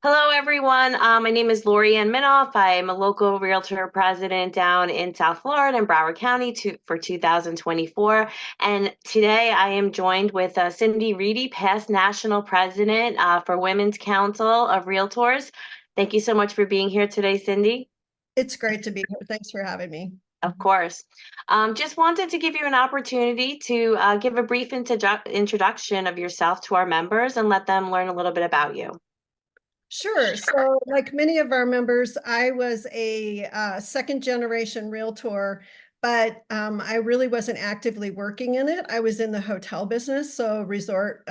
Hello, everyone. My name is Lori Ann Minoff. I'm a local realtor president down in South Florida in Broward County for 2024. And today I am joined with Sindy Ready, past national president for Women's Council of Realtors. Thank you so much for being here today, Cindy. It's great to be here. Thanks for having me. Of course. Just wanted to give you an opportunity to give a brief introduction of yourself to our members and let them learn a little bit about you. Sure. So, like many of our members, I was a second generation realtor, but I really wasn't actively working in it. I was in the hotel business, so resort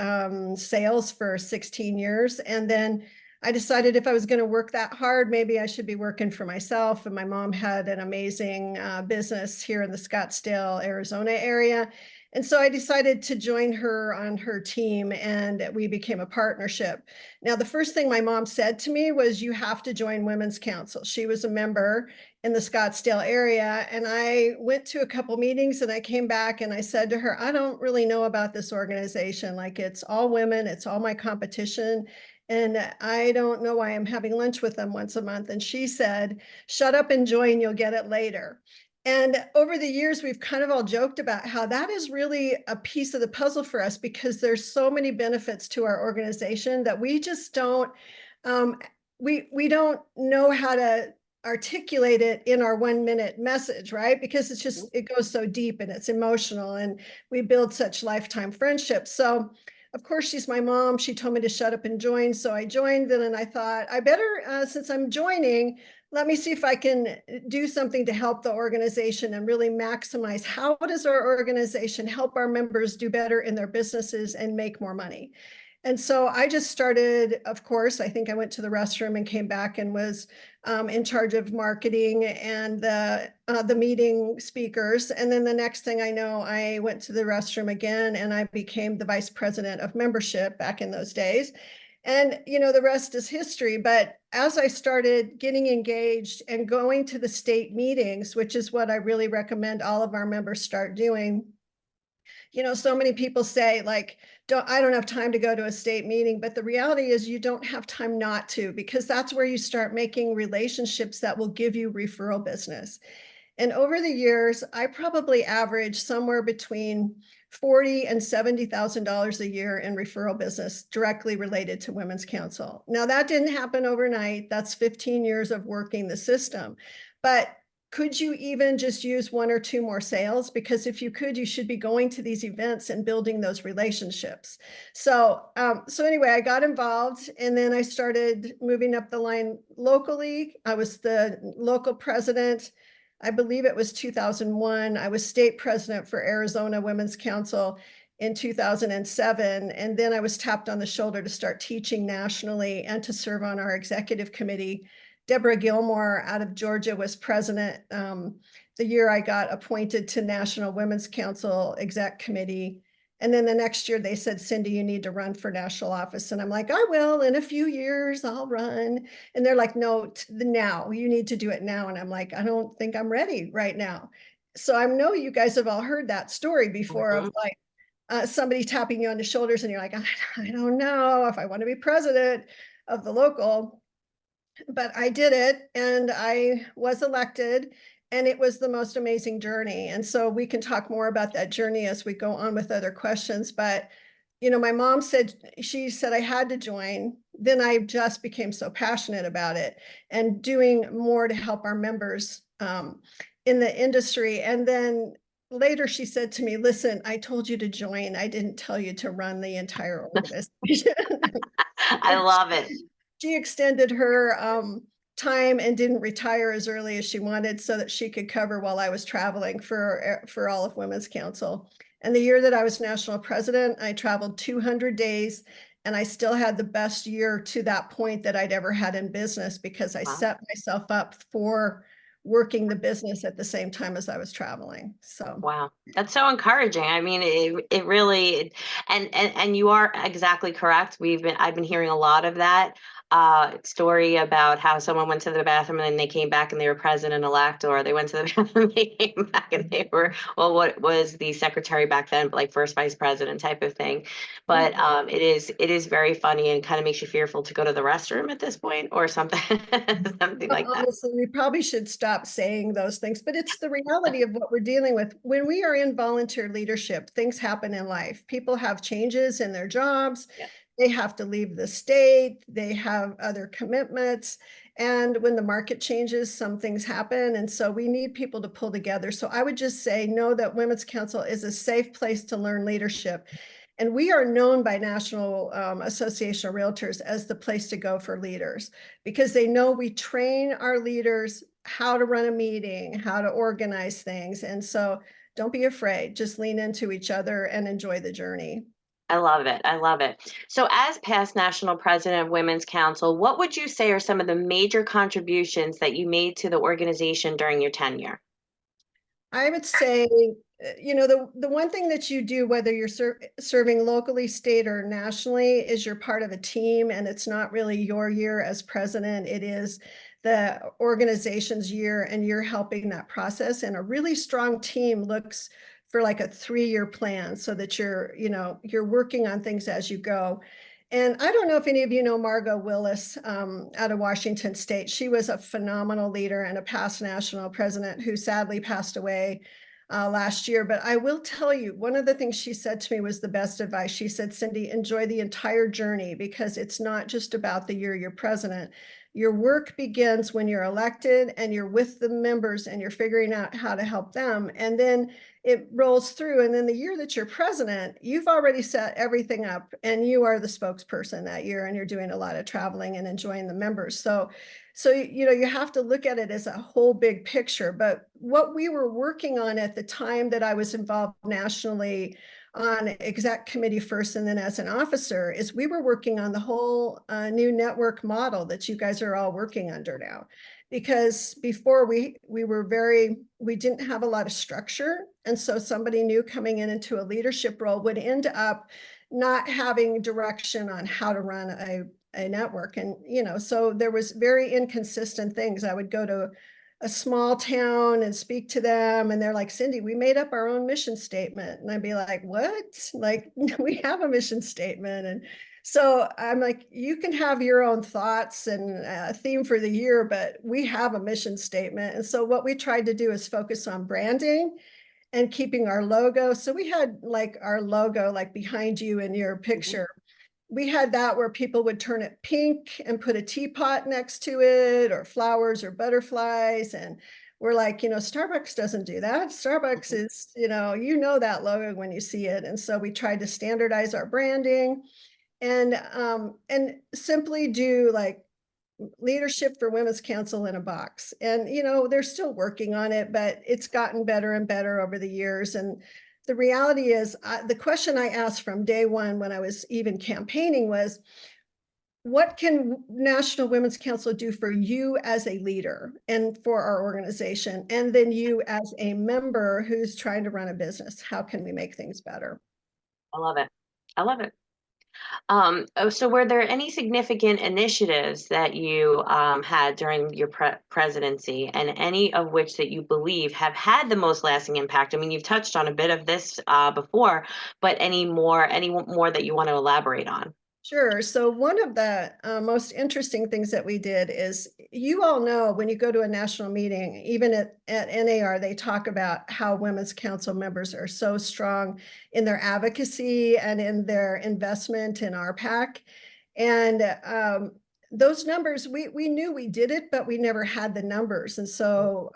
sales for 16 years. And then I decided if I was going to work that hard, maybe I should be working for myself. And my mom had an amazing business here in the Scottsdale, Arizona area. And so I decided to join her on her team, and we became a partnership. Now, the first thing my mom said to me was, you have to join Women's Council. She was a member in the Scottsdale area. And I went to a couple meetings and I came back and I said to her, I don't really know about this organization. Like, it's all women, it's all my competition. And I don't know why I'm having lunch with them once a month. And she said, shut up and join, you'll get it later. And over the years, we've kind of all joked about how that is really a piece of the puzzle for us, because there's so many benefits to our organization that we just don't um, we don't know how to articulate it in our 1 minute message, right? Because it's just, it goes so deep and it's emotional, and we build such lifetime friendships. So of course, she's my mom. She told me to shut up and join. So I joined. And then I thought, I better, since I'm joining, let me see if I can do something to help the organization and really maximize how does our organization help our members do better in their businesses and make more money. And so I just started, of course, I think I went to the restroom and came back and was in charge of marketing and the meeting speakers. And then the next thing I know, I went to the restroom again and I became the vice president of membership back in those days. And, the rest is history. But as I started getting engaged and going to the state meetings, which is what I really recommend all of our members start doing, so many people say, like, I don't have time to go to a state meeting, but the reality is you don't have time not to, because that's where you start making relationships that will give you referral business. And over the years, I probably averaged somewhere between $40,000 and $70,000 a year in referral business directly related to Women's Council. Now, that didn't happen overnight. That's 15 years of working the system. But could you even just use one or two more sales? Because if you could, you should be going to these events and building those relationships. So anyway, I got involved, and then I started moving up the line locally. I was the local president. I believe it was 2001. I was state president for Arizona Women's Council in 2007. And then I was tapped on the shoulder to start teaching nationally and to serve on our executive committee. Deborah Gilmore out of Georgia was president the year I got appointed to National Women's Council Exec Committee. And then the next year they said, Cindy, you need to run for national office. And I'm like, I will, in a few years, I'll run. And they're like, no, now, you need to do it now. And I'm like, I don't think I'm ready right now. So I know you guys have all heard that story before of Mhm. like somebody tapping you on the shoulders and you're like, I don't know if I want to be president of the local. But I did it and I was elected, and it was the most amazing journey. And so we can talk more about that journey as we go on with other questions. But, my mom said, she said I had to join. Then I just became so passionate about it and doing more to help our members in the industry. And then later she said to me, listen, I told you to join. I didn't tell you to run the entire organization. I love it. She extended her time and didn't retire as early as she wanted so that she could cover while I was traveling for all of Women's Council. And the year that I was national president, I traveled 200 days, and I still had the best year to that point that I'd ever had in business, because I Wow. set myself up for working the business at the same time as I was traveling. So Wow, that's so encouraging. I mean, it really, and you are exactly correct. I've been hearing a lot of that. story about how someone went to the bathroom and then they came back and they were president-elect, or they went to the bathroom and they came back and they were, well, what was the secretary back then, like first vice president type of thing. But it is very funny and kind of makes you fearful to go to the restroom at this point or something, something like that. Honestly, we probably should stop saying those things, but it's the reality of what we're dealing with. When we are in volunteer leadership, things happen in life. People have changes in their jobs. Yeah. They have to leave the state. They have other commitments. And when the market changes, some things happen. And so we need people to pull together. So I would just say, know that Women's Council is a safe place to learn leadership. And we are known by National Association of Realtors as the place to go for leaders, because they know we train our leaders how to run a meeting, how to organize things. And so don't be afraid, just lean into each other and enjoy the journey. I love it. I love it. So, as past national president of Women's Council, what would you say are some of the major contributions that you made to the organization during your tenure? I would say, the one thing that you do, whether you're serving locally, state, or nationally, is you're part of a team, and it's not really your year as president. It is the organization's year, and you're helping that process. And a really strong team looks for like a 3-year plan so that you're working on things as you go. And I don't know if any of you know Margot Willis out of Washington State. She was a phenomenal leader and a past national president who sadly passed away last year. But I will tell you, one of the things she said to me was the best advice. She said, Cindy, enjoy the entire journey, because it's not just about the year you're president. Your work begins when you're elected and you're with the members and you're figuring out how to help them. And then it rolls through. And then the year that you're president, you've already set everything up and you are the spokesperson that year, and you're doing a lot of traveling and enjoying the members. So you have to look at it as a whole big picture. But what we were working on at the time that I was involved nationally on exec committee first and then as an officer is we were working on the whole new network model that you guys are all working under now. Because before we didn't have a lot of structure. And so somebody new coming into a leadership role would end up not having direction on how to run a network. And, so there was very inconsistent things. I would go to a small town and speak to them, and they're like, Cindy, we made up our own mission statement. And I'd be like, what? Like, we have a mission statement. And so I'm like, you can have your own thoughts and a theme for the year, but we have a mission statement. And so what we tried to do is focus on branding and keeping our logo. So we had like our logo, like behind you in your Mhm. picture. We had that where people would turn it pink and put a teapot next to it, or flowers or butterflies. And we're like, Starbucks doesn't do that. Starbucks Mhm. is, that logo when you see it. And so we tried to standardize our branding and simply do like leadership for Women's Council in a box. And, they're still working on it, but it's gotten better and better over the years. And the reality is, the question I asked from day one when I was even campaigning was, what can National Women's Council do for you as a leader and for our organization? And then you as a member who's trying to run a business, how can we make things better? I love it. I love it. So were there any significant initiatives that you had during your presidency, and any of which that you believe have had the most lasting impact? I mean, you've touched on a bit of this before, but any more that you want to elaborate on? Sure. So one of the most interesting things that we did is, you all know, when you go to a national meeting, even at NAR, they talk about how Women's Council members are so strong in their advocacy and in their investment in RPAC. And those numbers, we knew we did it, but we never had the numbers. And so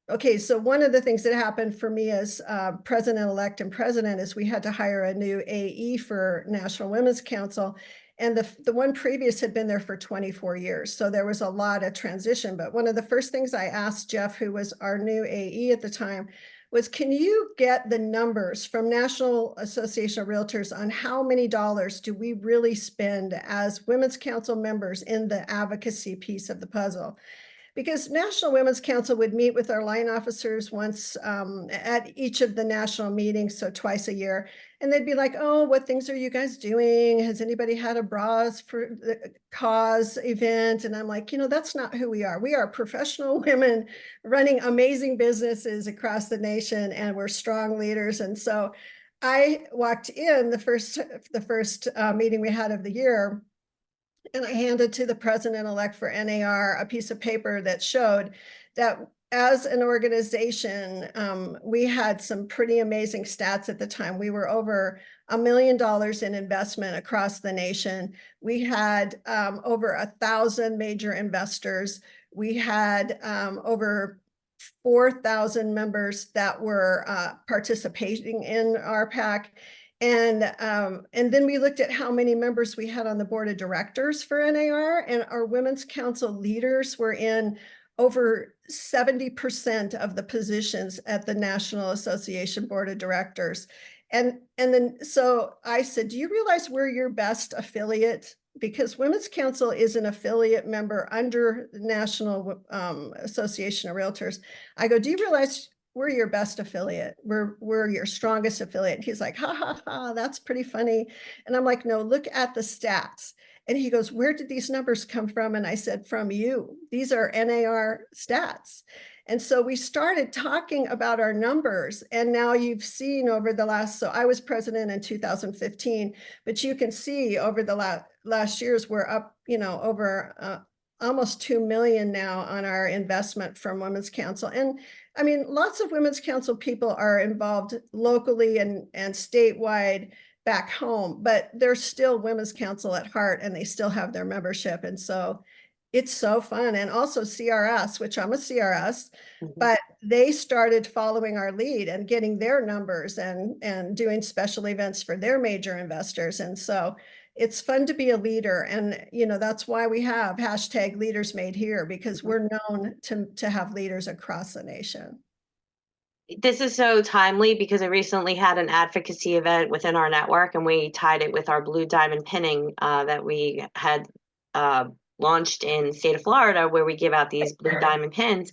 okay, so one of the things that happened for me as president-elect and president is we had to hire a new AE for National Women's Council. And the one previous had been there for 24 years. So there was a lot of transition. But one of the first things I asked Jeff, who was our new AE at the time, was, can you get the numbers from National Association of Realtors on how many dollars do we really spend as Women's Council members in the advocacy piece of the puzzle? because National Women's Council would meet with our line officers once at each of the national meetings, so twice a year. And they'd be like, oh, what things are you guys doing? Has anybody had a Bras for the Cause event? And I'm like, that's not who we are. We are professional women running amazing businesses across the nation, and we're strong leaders. And so I walked in the first meeting we had of the year, and I handed to the president-elect for NAR a piece of paper that showed that as an organization, we had some pretty amazing stats at the time. We were over $1 million in investment across the nation. We had over 1,000 major investors. We had over 4,000 members that were participating in our PAC. And then we looked at how many members we had on the board of directors for NAR, and our women's council leaders were in over 70% of the positions at the National Association Board of Directors. And then so I said, do you realize we're your best affiliate? Because Women's Council is an affiliate member under the National Association of Realtors. I go, do you realize we're your best affiliate? We're your strongest affiliate. And he's like, ha ha ha, that's pretty funny. And I'm like, no, look at the stats. And he goes, where did these numbers come from? And I said, from you. These are NAR stats. And so we started talking about our numbers. And now you've seen over the last, so I was president in 2015, but you can see over the last years, we're up, over almost 2 million now on our investment from Women's Council. And I mean, lots of Women's Council people are involved locally and statewide back home, but they're still Women's Council at heart, and they still have their membership. And so it's so fun. And also CRS, which I'm a CRS, Mhm. but they started following our lead and getting their numbers and doing special events for their major investors. And so it's fun to be a leader. And, that's why we have hashtag Leaders Made Here, because we're known to have leaders across the nation. This is so timely because I recently had an advocacy event within our network, and we tied it with our blue diamond pinning that we had uh, launched in the state of Florida, where we give out these blue diamond pins.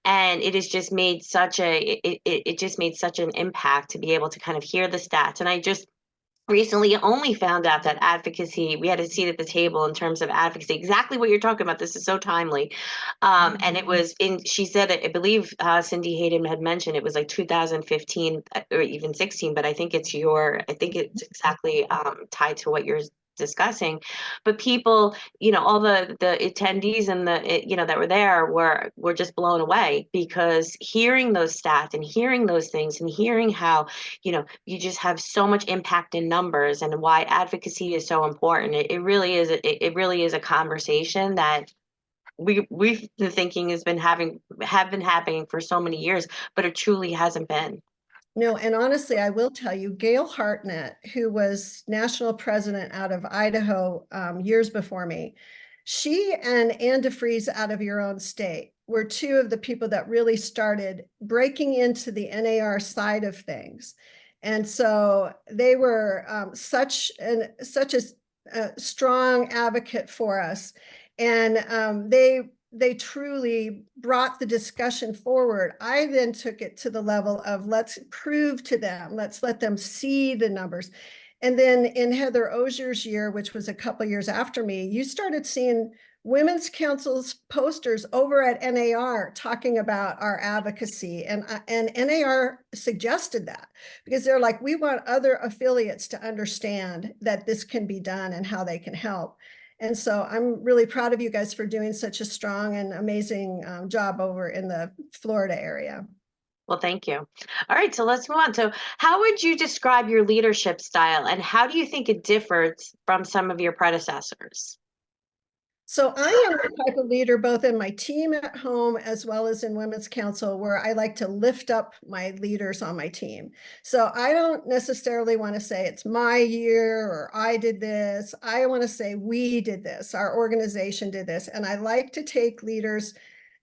And it has just made such it just made such an impact to be able to kind of hear the stats. And I just recently only found out that advocacy, we had a seat at the table in terms of advocacy, exactly what you're talking about. This is so timely. And it was she said, I believe Cindy Hayden had mentioned it was like 2015 or even 16, but I think it's exactly tied to what you're discussing. But people, all the attendees and that were there were just blown away, because hearing those stats and hearing those things and hearing how you just have so much impact in numbers, and why advocacy is so important. It really is. It really is a conversation that we've been thinking have been happening for so many years, but it truly hasn't been. No, and honestly, I will tell you, Gail Hartnett, who was national president out of Idaho years before me, she and Ann DeFries out of your own state were two of the people that really started breaking into the NAR side of things. And so they were such a strong advocate for us. And they truly brought the discussion forward. I then took it to the level of let's prove to them, let's let them see the numbers. And then in Heather Ozier's year, which was a couple years after me, you started seeing Women's Council's posters over at NAR talking about our advocacy. And NAR suggested that, because they're like, we want other affiliates to understand that this can be done and how they can help. And so I'm really proud of you guys for doing such a strong and amazing job over in the Florida area. Well, thank you. All right, so let's move on. So, how would you describe your leadership style, and how do you think it differs from some of your predecessors? So I am the type of leader, both in my team at home as well as in Women's Council, where I like to lift up my leaders on my team. So I don't necessarily want to say it's my year or I did this. I want to say we did this, our organization did this. And I like to take leaders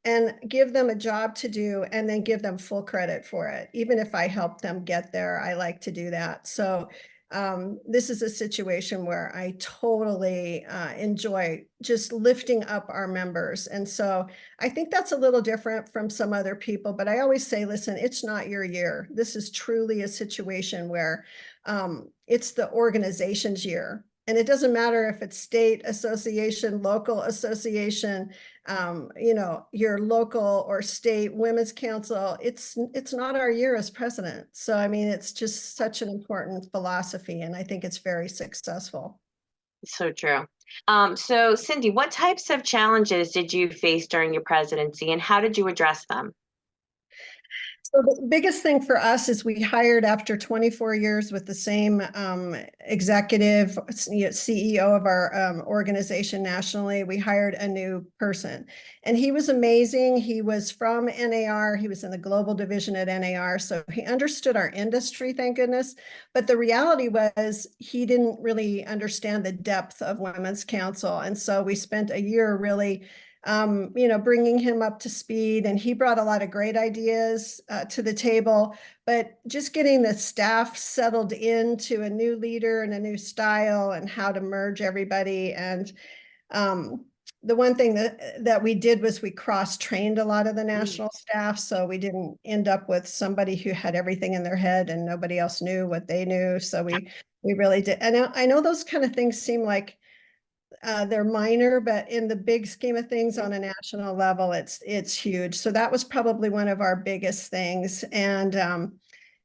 and give them a job to do and then give them full credit for it. Even if I help them get there, I like to do that. So this is a situation where I totally enjoy just lifting up our members. And so I think that's a little different from some other people, but I always say, listen, it's not your year. This is truly a situation where it's the organization's year. And it doesn't matter if it's state association, local association, your local or state women's council. It's not our year as president. So I mean, it's just such an important philosophy, and I think it's very successful. So true. So Cindy, what types of challenges did you face during your presidency and how did you address them? So the biggest thing for us is we hired after 24 years with the same executive, CEO of our organization nationally. We hired a new person, and he was amazing. He was from NAR. He was in the global division at NAR, so he understood our industry, thank goodness. But the reality was he didn't really understand the depth of Women's Council, and so we spent a year really bringing him up to speed. And he brought a lot of great ideas to the table, but just getting the staff settled into a new leader and a new style and how to merge everybody. And the one thing that we did was we cross-trained a lot of the Mm. national staff. So we didn't end up with somebody who had everything in their head and nobody else knew what they knew. So we really did. And I know those kind of things seem like they're minor, but in the big scheme of things on a national level, it's huge. So that was probably one of our biggest things. And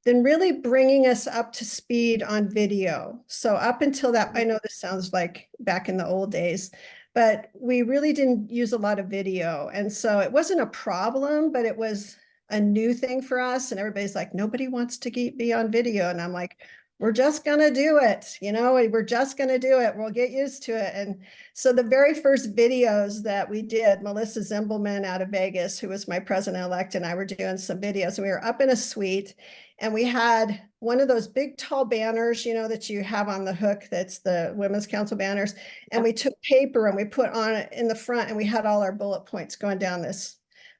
then really bringing us up to speed on video. So up until that, I know this sounds like back in the old days, but we really didn't use a lot of video. And so it wasn't a problem, but it was a new thing for us. And everybody's like, nobody wants to be on video. And I'm like, we're just going to do it. We're just going to do it. We'll get used to it. And so the very first videos that we did, Melissa Zimbelman out of Vegas, who was my president-elect, and I were doing some videos, and we were up in a suite, and we had one of those big tall banners, that you have on the hook, that's the Women's Council banners. And we took paper and we put on it in the front, and we had all our bullet points going down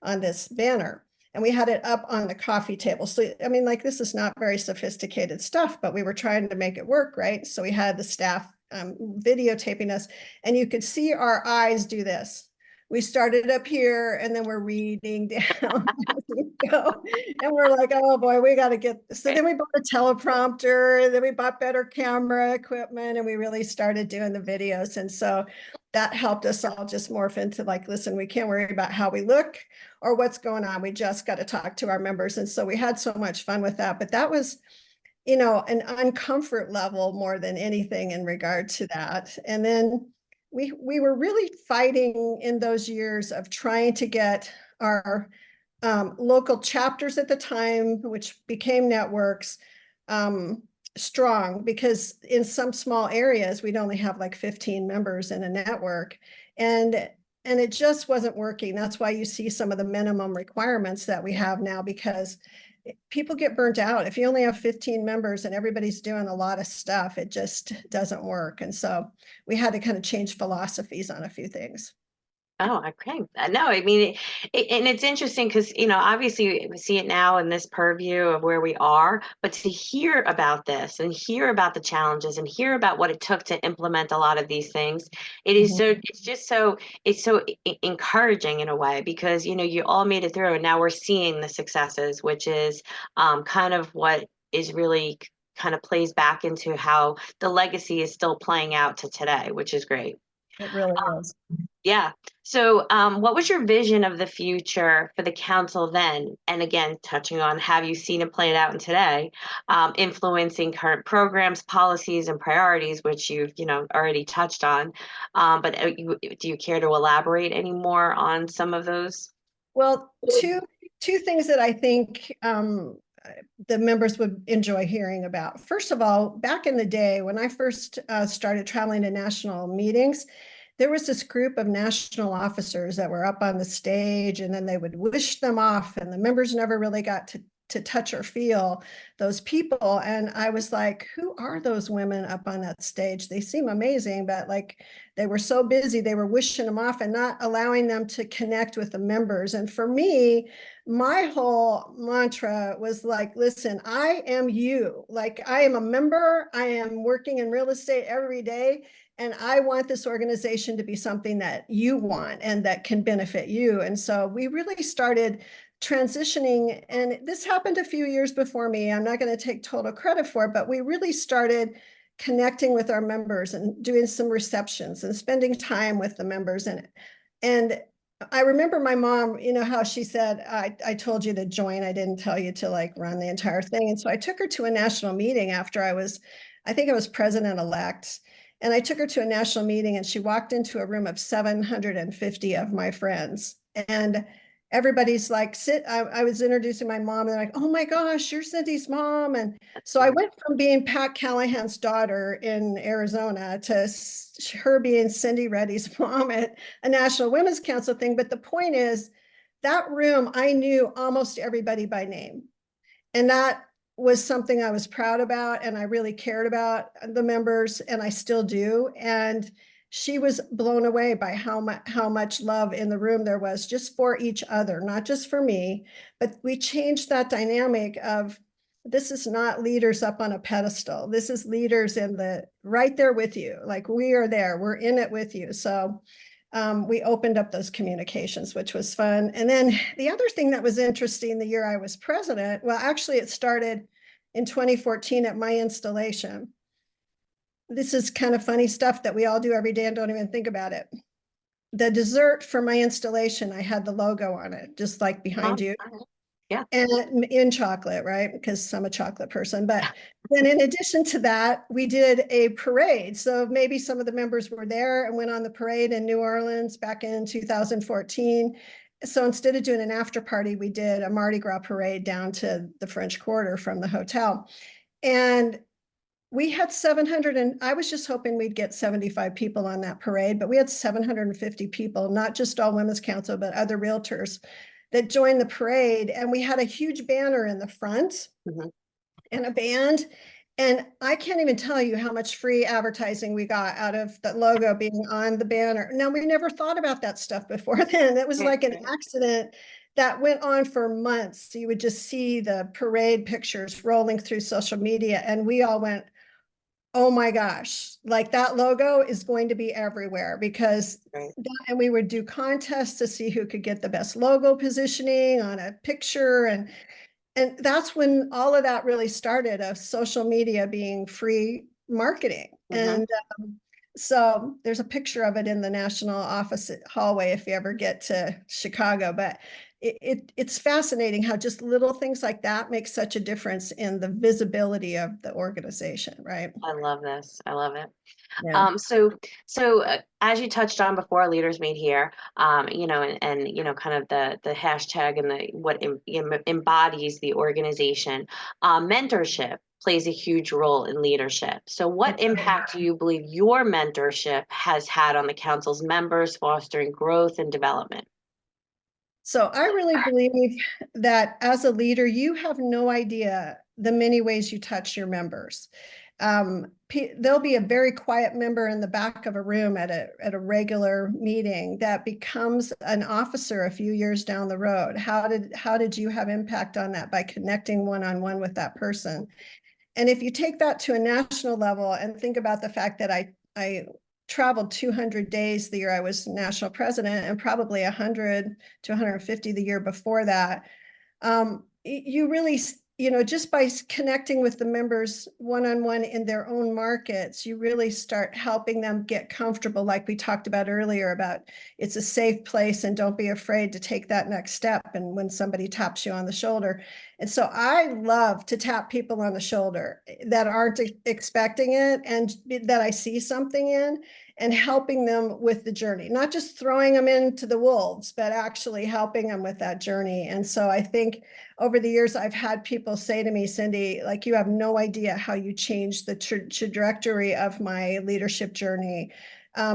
on this banner. And we had it up on the coffee table. So, I mean, like, this is not very sophisticated stuff, but we were trying to make it work, right? So we had the staff videotaping us, and you could see our eyes do this. We started up here, and then we're reading down as we go. And we're like, oh boy, we got to get this. So then we bought a teleprompter, and then we bought better camera equipment, and we really started doing the videos. And so that helped us all just morph into like, listen, we can't worry about how we look or what's going on. We just got to talk to our members. And so we had so much fun with that. But that was, an uncomfort level more than anything in regard to that. And then we were really fighting in those years of trying to get our local chapters at the time, which became networks, strong, because in some small areas we'd only have like 15 members in a network, and it just wasn't working. That's why you see some of the minimum requirements that we have now, because people get burnt out. If you only have 15 members and everybody's doing a lot of stuff, it just doesn't work. And so we had to kind of change philosophies on a few things. Oh, okay. No, I mean, and it's interesting because, obviously we see it now in this purview of where we are, but to hear about this and hear about the challenges and hear about what it took to implement a lot of these things, Mhm. it's just so, it's so encouraging in a way because, you all made it through and now we're seeing the successes, which is kind of what is really kind of plays back into how the legacy is still playing out to today, which is great. It really is. Yeah. So, what was your vision of the future for the council then? And again, touching on have you seen it played out in today, influencing current programs, policies, and priorities, which you've, already touched on. But do you care to elaborate any more on some of those? Well, two things that I think the members would enjoy hearing about. First of all, back in the day when I first started traveling to national meetings, there was this group of national officers that were up on the stage, and then they would wish them off, and the members never really got to touch or feel those people. And I was like, who are those women up on that stage? They seem amazing, but like they were so busy, they were wishing them off and not allowing them to connect with the members. And for me, my whole mantra was like, listen, I am you. Like I am a member, I am working in real estate every day. And I want this organization to be something that you want and that can benefit you. And so we really started transitioning, and this happened a few years before me. I'm not going to take total credit for it, but we really started connecting with our members and doing some receptions and spending time with the members. And I remember my mom, you know, how she said, I told you to join. I didn't tell you to like run the entire thing. And so I took her to a national meeting after I think I was president-elect. And I took her to a national meeting and she walked into a room of 750 of my friends. And everybody's like, I was introducing my mom and they're like, oh my gosh, you're Cindy's mom. And so I went from being Pat Callahan's daughter in Arizona to her being Sindy Ready's mom at a National Women's Council thing. But the point is, that room, I knew almost everybody by name. And that was something I was proud about. And I really cared about the members, and I still do. And she was blown away by how much love in the room there was just for each other, not just for me. But we changed that dynamic of, this is not leaders up on a pedestal. This is leaders in the right there with you. Like we are there, we're in it with you. So we opened up those communications, which was fun. And then the other thing that was interesting the year I was president, well, actually it started in 2014 at my installation. This is kind of funny stuff that we all do every day and don't even think about it. The dessert for my installation, I had the logo on it, just like behind you. Yeah. And in chocolate, right? Because I'm a chocolate person. But then in addition to that, we did a parade. So maybe some of the members were there and went on the parade in New Orleans back in 2014. So instead of doing an after party, we did a Mardi Gras parade down to the French Quarter from the hotel. And we had 700, and I was just hoping we'd get 75 people on that parade, but we had 750 people, not just all Women's Council, but other realtors that joined the parade. And we had a huge banner in the front and a band. And I can't even tell you how much free advertising we got out of the logo being on the banner. Now, we never thought about that stuff before then. It was like an accident that went on for months. So you would just see the parade pictures rolling through social media. And we all went, oh my gosh, like that logo is going to be everywhere because, and we would do contests to see who could get the best logo positioning on a picture. And that's when all of that really started, of social media being free marketing. And so there's a picture of it in the national office hallway if you ever get to Chicago. But it's fascinating how just little things like that make such a difference in the visibility of the organization, right? I love this. I love it. Yeah. As you touched on before, Leaders Meet Here, and you know, kind of the hashtag and the what embodies the organization. Mentorship plays a huge role in leadership. So, what impact do you believe your mentorship has had on the council's members, fostering growth and development? So I really believe that as a leader, you have no idea the many ways you touch your members. There'll be a very quiet member in the back of a room at a regular meeting that becomes an officer a few years down the road. How did you have impact on that by connecting one-on-one with that person? And if you take that to a national level and think about the fact that I traveled 200 days the year I was national president, and probably 100 to 150 the year before that, you really, just by connecting with the members one-on-one in their own markets, you really start helping them get comfortable, like we talked about earlier, about it's a safe place and don't be afraid to take that next step. And when somebody taps you on the shoulder. And so I love to tap people on the shoulder that aren't expecting it and that I see something in, and helping them with the journey, not just throwing them into the wolves, but actually helping them with that journey. And so I think over the years, I've had people say to me, Cindy, like, you have no idea how you changed the trajectory of my leadership journey.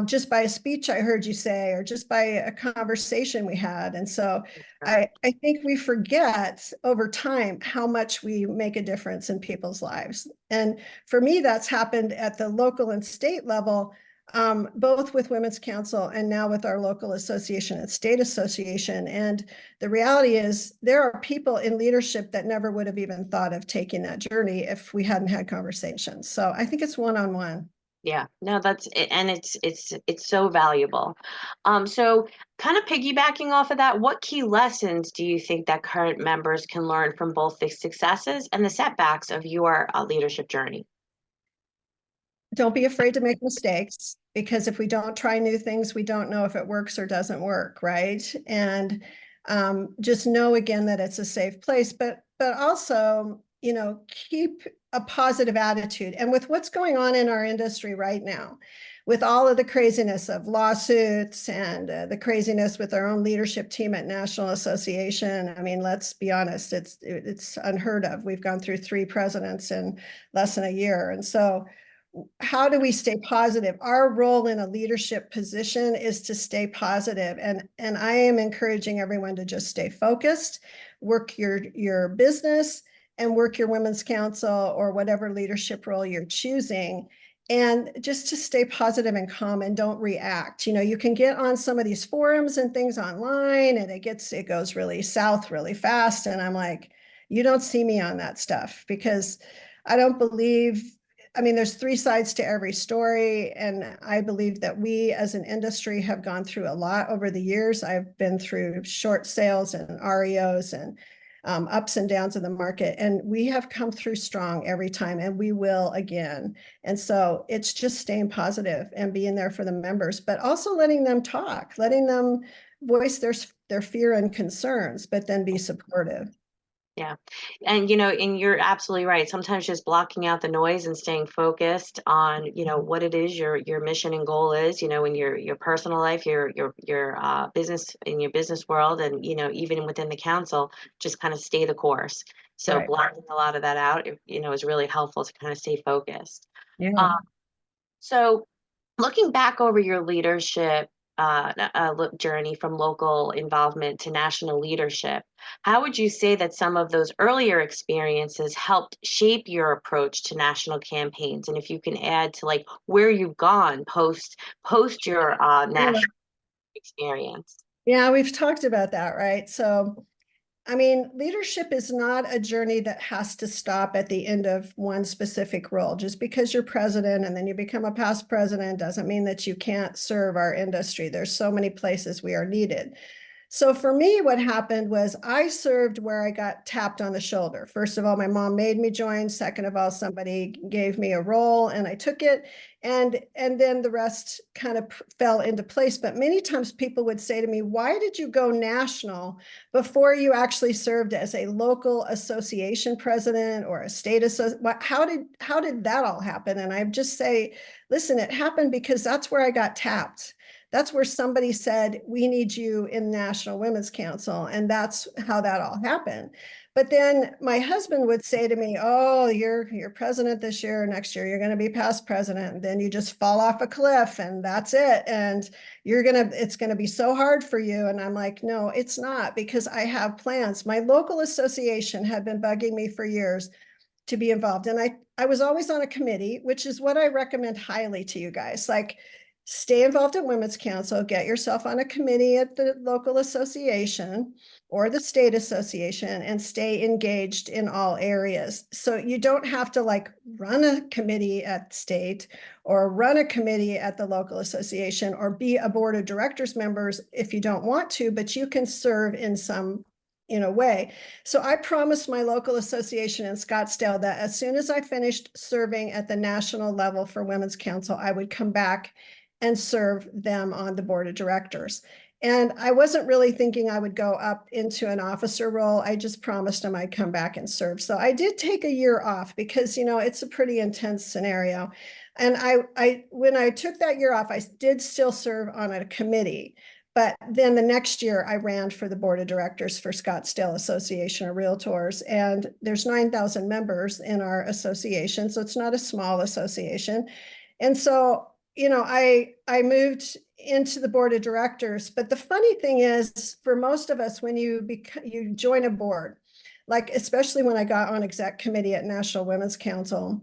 just by a speech I heard you say, or just by a conversation we had. And so I think we forget over time how much we make a difference in people's lives. And for me, that's happened at the local and state level, both with Women's Council and now with our local association and state association. And the reality is there are people in leadership that never would have even thought of taking that journey if we hadn't had conversations. So I think it's one-on-one. Yeah, no, that's it, and it's so valuable. So kind of piggybacking off of that, what key lessons do you think that current members can learn from both the successes and the setbacks of your leadership journey? Don't be afraid to make mistakes, because if we don't try new things, we don't know if it works or doesn't work, right? And just know again that it's a safe place, but also, keep a positive attitude. And with what's going on in our industry right now, with all of the craziness of lawsuits and the craziness with our own leadership team at National Association, I mean, let's be honest, it's unheard of. We've gone through 3 presidents in less than a year, and so how do we stay positive? Our role in a leadership position is to stay positive, and I am encouraging everyone to just stay focused, work your business, and work your women's council or whatever leadership role you're choosing, and just to stay positive and calm and don't react. You can get on some of these forums and things online, and it goes really south really fast, and I'm like, you don't see me on that stuff, because I don't believe, I mean, there's 3 sides to every story. And I believe that we as an industry have gone through a lot over the years. I've been through short sales and REOs and ups and downs of the market. And we have come through strong every time, and we will again. And so it's just staying positive and being there for the members, but also letting them talk, letting them voice their fear and concerns, but then be supportive. Yeah. And you're absolutely right. Sometimes just blocking out the noise and staying focused on, what it is your mission and goal is, in your personal life, your business, in your business world, and even within the council, just kind of stay the course. So Right. blocking a lot of that out, is really helpful to kind of stay focused. Um, Yeah. so looking back over your leadership journey from local involvement to national leadership, how would you say that some of those earlier experiences helped shape your approach to national campaigns? And if you can add to like where you've gone post your national experience. Yeah, we've talked about that, right? So I mean, leadership is not a journey that has to stop at the end of one specific role. Just because you're president and then you become a past president doesn't mean that you can't serve our industry. There's so many places we are needed. So for me, what happened was I served where I got tapped on the shoulder. First of all, my mom made me join. Second of all, somebody gave me a role and I took it. And then the rest kind of fell into place. But many times people would say to me, why did you go national before you actually served as a local association president or a state association? How did that all happen? And I just say, listen, it happened because that's where I got tapped. That's where somebody said, we need you in National Women's Council. And that's how that all happened. But then my husband would say to me, oh, you're president this year, next year you're going to be past president, and then you just fall off a cliff and that's it. And it's going to be so hard for you. And I'm like, no, it's not, because I have plans. My local association had been bugging me for years to be involved. And I was always on a committee, which is what I recommend highly to you guys. Like, stay involved at Women's Council, get yourself on a committee at the local association or the state association, and stay engaged in all areas. So you don't have to like run a committee at state or run a committee at the local association or be a board of directors members if you don't want to, but you can serve in some way. So I promised my local association in Scottsdale that as soon as I finished serving at the national level for Women's Council, I would come back and serve them on the board of directors. And I wasn't really thinking I would go up into an officer role. I just promised them I'd come back and serve. So I did take a year off because, it's a pretty intense scenario. And when I took that year off, I did still serve on a committee. But then the next year I ran for the board of directors for Scottsdale Association of Realtors. And there's 9,000 members in our association. So it's not a small association. And so I moved into the board of directors, but the funny thing is, for most of us, when you join a board, like especially when I got on exec committee at National Women's Council,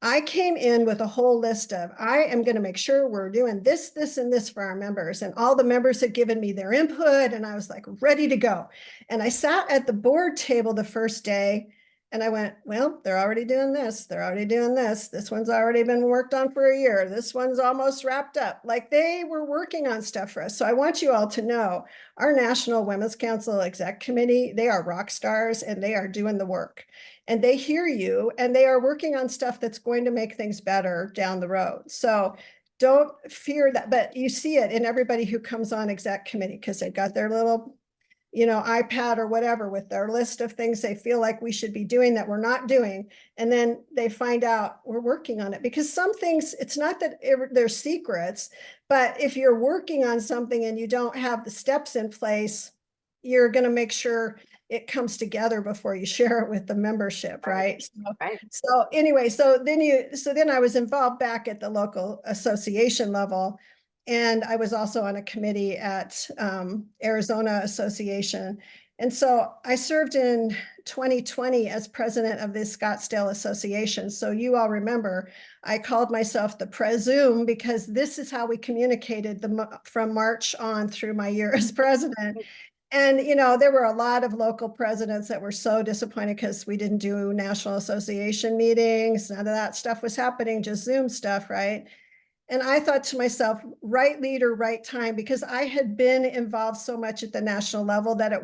I came in with a whole list of, I am going to make sure we're doing this, this, and this for our members. And all the members had given me their input, and I was like ready to go. And I sat at the board table the first day and I went, well, they're already doing this. They're already doing this. This one's already been worked on for a year. This one's almost wrapped up. Like they were working on stuff for us. So I want you all to know our National Women's Council Exec Committee, they are rock stars and they are doing the work and they hear you and they are working on stuff that's going to make things better down the road. So don't fear that, but you see it in everybody who comes on exec committee because they've got their little, iPad or whatever with their list of things they feel like we should be doing that we're not doing. And then they find out we're working on it because some things, it's not that they're secrets, but if you're working on something and you don't have the steps in place, you're going to make sure it comes together before you share it with the membership, Right. right? Right. So anyway, so then I was involved back at the local association level, and I was also on a committee at Arizona Association. And so I served in 2020 as president of the Scottsdale Association. So you all remember, I called myself the Presume because this is how we communicated from March on through my year as president. And, there were a lot of local presidents that were so disappointed because we didn't do National Association meetings. None of that stuff was happening, just Zoom stuff, right? And I thought to myself, right leader, right time, because I had been involved so much at the national level that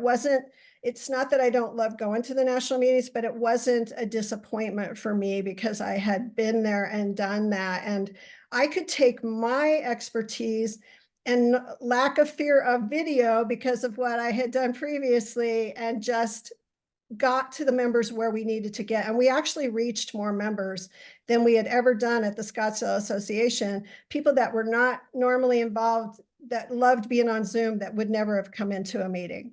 it's not that I don't love going to the national meetings, but it wasn't a disappointment for me because I had been there and done that. And I could take my expertise and lack of fear of video because of what I had done previously and just got to the members where we needed to get. And we actually reached more members than we had ever done at the Scottsdale Association, people that were not normally involved, that loved being on Zoom, that would never have come into a meeting.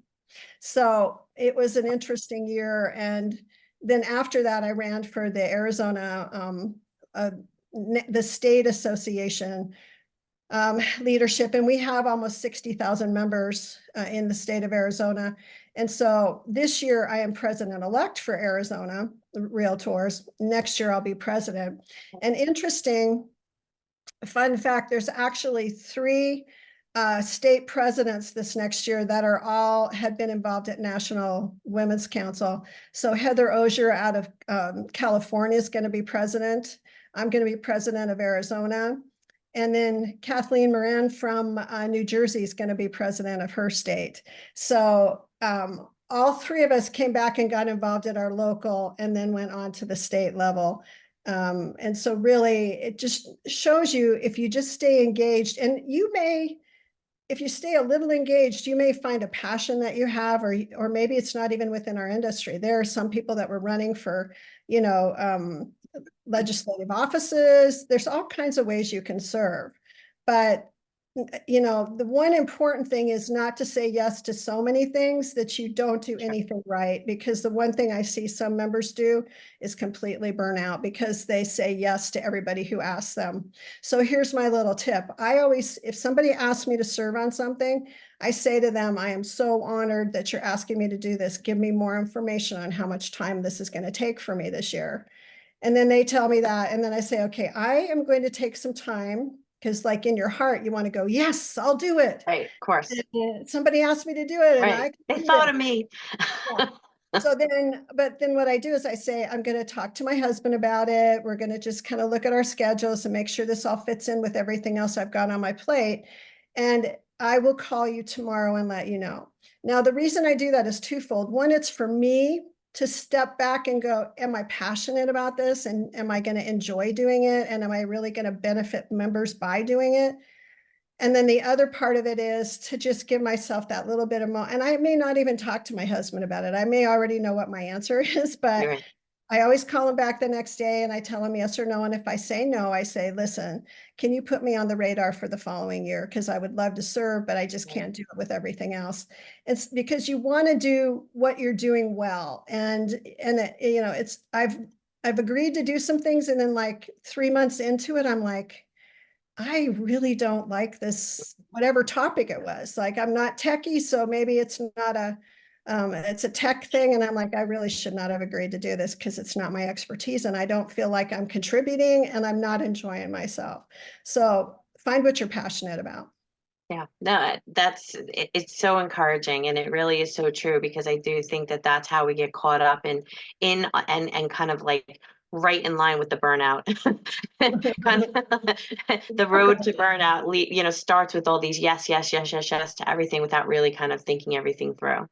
So it was an interesting year. And then after that, I ran for the Arizona, the state association leadership, and we have almost 60,000 members in the state of Arizona. And so this year I am president-elect for Arizona Realtors. Next year I'll be president. And interesting fun fact, there's actually three state presidents this next year that are all had been involved at National Women's Council. So Heather Ozier out of California is going to be president. I'm going to be president of Arizona. And then Kathleen Moran from New Jersey is going to be president of her state. So all three of us came back and got involved at our local and then went on to the state level. And so really, it just shows you if you just stay engaged, and if you stay a little engaged, you may find a passion that you have, or maybe it's not even within our industry. There are some people that were running for, legislative offices. There's all kinds of ways you can serve. But, the one important thing is not to say yes to so many things that you don't do anything right. Because the one thing I see some members do is completely burn out because they say yes to everybody who asks them. So here's my little tip. If somebody asks me to serve on something, I say to them, I am so honored that you're asking me to do this. Give me more information on how much time this is going to take for me this year. And then they tell me that. And then I say, okay, I am going to take some time because like in your heart, you want to go, yes, I'll do it. Right. Of course. And somebody asked me to do it and Right. I They can do thought it. of me. Yeah. But then what I do is I say, I'm going to talk to my husband about it. We're going to just kind of look at our schedules and make sure this all fits in with everything else I've got on my plate. And I will call you tomorrow and let you know. Now, the reason I do that is twofold. One, it's for me to step back and go, am I passionate about this? And am I going to enjoy doing it? And am I really going to benefit members by doing it? And then the other part of it is to just give myself that little bit of and I may not even talk to my husband about it. I may already know what my answer is, but Right. I always call him back the next day and I tell him yes or no. And if I say no, I say, listen, can you put me on the radar for the following year? Because I would love to serve, but I just can't do it with everything else. It's because you want to do what you're doing well. I've agreed to do some things. And then like 3 months into it, I'm like, I really don't like this, whatever topic it was. Like, I'm not techie, so maybe it's not it's a tech thing. And I'm like, I really should not have agreed to do this because it's not my expertise. And I don't feel like I'm contributing and I'm not enjoying myself. So find what you're passionate about. Yeah, no, it's so encouraging, and it really is so true because I do think that that's how we get caught up and kind of like right in line with the burnout. Kind of the road to burnout, starts with all these yes, yes, yes, yes, yes to everything without really kind of thinking everything through.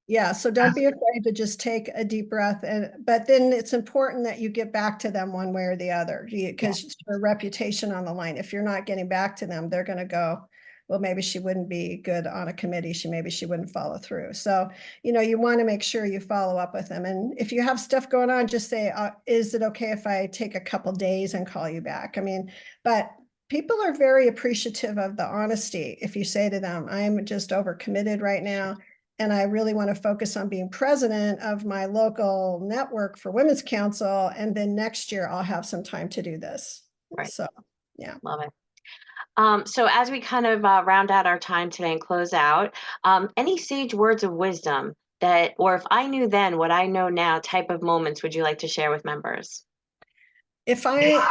Yeah, so don't be afraid to just take a deep breath, and but then it's important that you get back to them one way or the other Yeah, because it's your reputation on the line. If you're not getting back to them, they're going to go, well, maybe she wouldn't be good on a committee. Maybe she wouldn't follow through. So, you want to make sure you follow up with them. And if you have stuff going on, just say, is it okay if I take a couple days and call you back? I mean, but people are very appreciative of the honesty. If you say to them, I'm just overcommitted right now and I really want to focus on being president of my local network for Women's Council. And then next year I'll have some time to do this. right. So, yeah. Love it. So as we kind of round out our time today and close out, any sage words of wisdom that, or if I knew then what I know now type of moments would you like to share with members? If I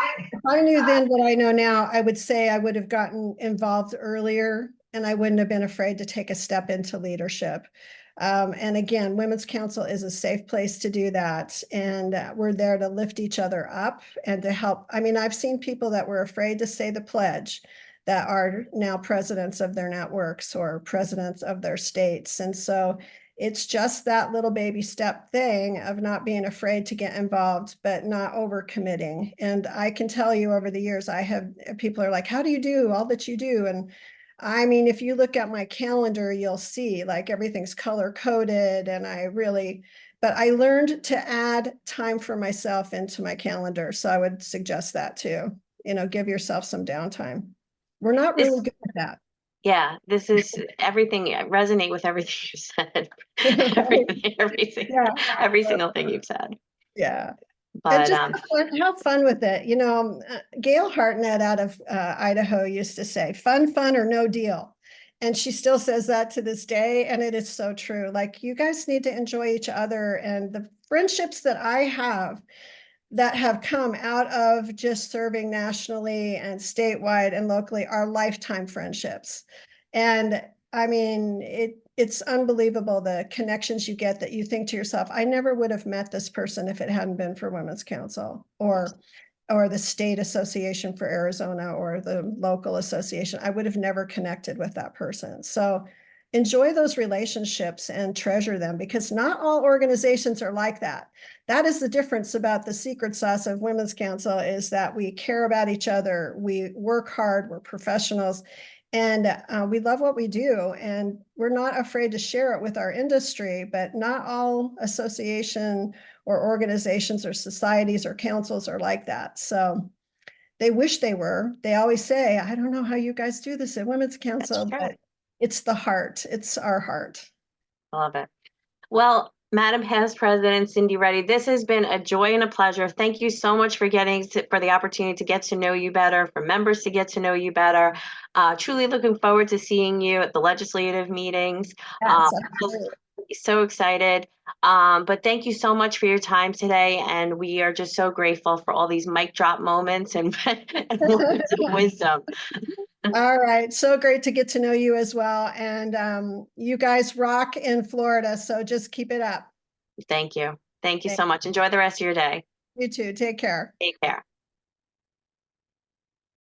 knew then what I know now, I would say I would have gotten involved earlier and I wouldn't have been afraid to take a step into leadership. And again, Women's Council is a safe place to do that. And we're there to lift each other up and to help. I mean, I've seen people that were afraid to say the pledge that are now presidents of their networks or presidents of their states. And so it's just that little baby step thing of not being afraid to get involved, but not overcommitting. And I can tell you over the years, I have people are like, how do you do all that you do? And I mean, if you look at my calendar, you'll see like everything's color coded. And but I learned to add time for myself into my calendar. So I would suggest that too. Give yourself some downtime. We're not really This, good at that. yeah, this is everything. I resonate with everything you said. Right? Yeah. Every single thing you've said. Yeah. And But just have fun with it. Gail Hartnett out of Idaho used to say, fun or no deal. And she still says that to this day. And it is so true. Like, you guys need to enjoy each other. And the friendships that I have that have come out of just serving nationally and statewide and locally are lifetime friendships. And I mean, it's unbelievable the connections you get that you think to yourself, I never would have met this person if it hadn't been for Women's Council or the state association for Arizona or the local association. I would have never connected with that person. So enjoy those relationships and treasure them because not all organizations are like that. That is the difference about the secret sauce of Women's Council is that we care about each other. We work hard. We're professionals and we love what we do. And we're not afraid to share it with our industry, but not all association or organizations or societies or councils are like that. So they wish they were. They always say, I don't know how you guys do this at Women's that's Council, true. but it's the heart. It's our heart. I love it. Well, Madam Past President Sindy Ready, this has been a joy and a pleasure. Thank you so much for for the opportunity to get to know you better, for members to get to know you better. Truly looking forward to seeing you at the legislative meetings. Um, Yes, absolutely. so excited. But thank you so much for your time today. And we are just so grateful for all these mic drop moments and, and words of wisdom. All right. So great to get to know you as well. And you guys rock in Florida. So just keep it up. Thank you. Thank you Thank so much. Enjoy the rest of your day. you too. Take care. Take care.